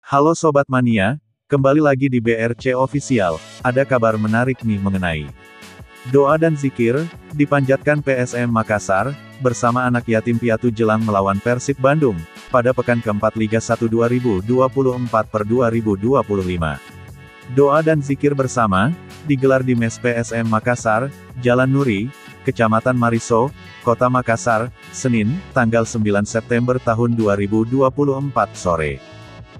Halo Sobat Mania, kembali lagi di BRC Official, ada kabar menarik nih mengenai doa dan zikir, dipanjatkan PSM Makassar, bersama anak yatim piatu jelang melawan Persib Bandung, pada pekan keempat Liga 1 2024/2025. Doa dan zikir bersama, digelar di Mes PSM Makassar, Jalan Nuri, Kecamatan Mariso, Kota Makassar, Senin, tanggal 9 September tahun 2024 sore.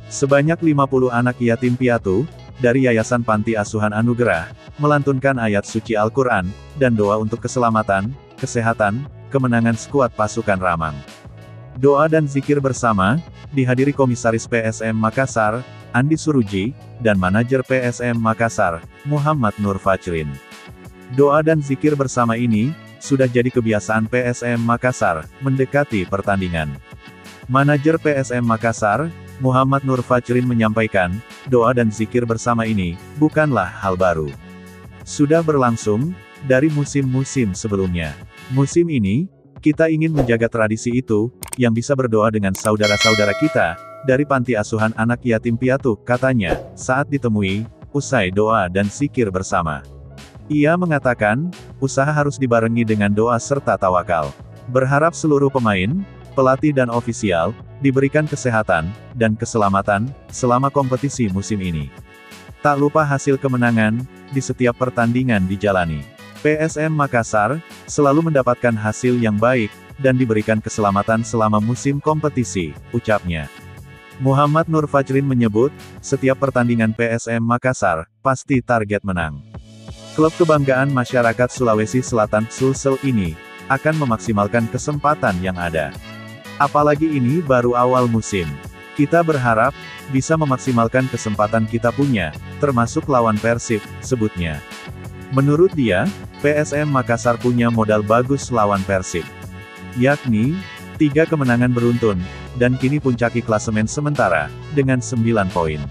Sebanyak 50 anak yatim piatu, dari Yayasan Panti Asuhan Anugerah, melantunkan ayat suci Al-Quran, dan doa untuk keselamatan, kesehatan, kemenangan skuad pasukan Ramang. Doa dan zikir bersama, dihadiri Komisaris PSM Makassar, Andi Suruji, dan Manajer PSM Makassar, Muhammad Nur Fajrin. Doa dan zikir bersama ini, sudah jadi kebiasaan PSM Makassar, mendekati pertandingan. Manajer PSM Makassar, Muhammad Nur Fajrin menyampaikan, doa dan zikir bersama ini, bukanlah hal baru. Sudah berlangsung, dari musim-musim sebelumnya. Musim ini, kita ingin menjaga tradisi itu, yang bisa berdoa dengan saudara-saudara kita, dari Panti Asuhan Anak Yatim Piatu, katanya, saat ditemui, usai doa dan zikir bersama. Ia mengatakan, usaha harus dibarengi dengan doa serta tawakal. Berharap seluruh pemain, pelatih dan ofisial, diberikan kesehatan, dan keselamatan, selama kompetisi musim ini. Tak lupa hasil kemenangan, di setiap pertandingan dijalani. PSM Makassar, selalu mendapatkan hasil yang baik, dan diberikan keselamatan selama musim kompetisi, ucapnya. Muhammad Nur Fajrin menyebut, setiap pertandingan PSM Makassar, pasti target menang. Klub kebanggaan masyarakat Sulawesi Selatan, Sulsel ini, akan memaksimalkan kesempatan yang ada. Apalagi ini baru awal musim. Kita berharap, bisa memaksimalkan kesempatan kita punya, termasuk lawan Persib, sebutnya. Menurut dia, PSM Makassar punya modal bagus lawan Persib. Yakni, 3 kemenangan beruntun, dan kini puncaki klasemen sementara, dengan 9 poin.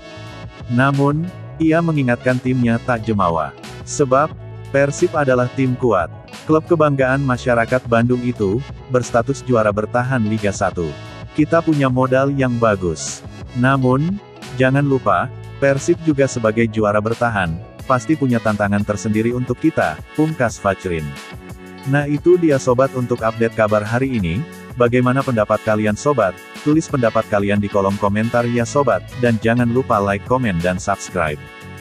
Namun, ia mengingatkan timnya tak jemawa. Sebab, Persib adalah tim kuat. Klub kebanggaan masyarakat Bandung itu, berstatus juara bertahan Liga 1. Kita punya modal yang bagus. Namun, jangan lupa, Persib juga sebagai juara bertahan, pasti punya tantangan tersendiri untuk kita, pungkas Fajrin. Nah itu dia sobat untuk update kabar hari ini. Bagaimana pendapat kalian sobat? Tulis pendapat kalian di kolom komentar ya sobat, dan jangan lupa like, komen dan subscribe.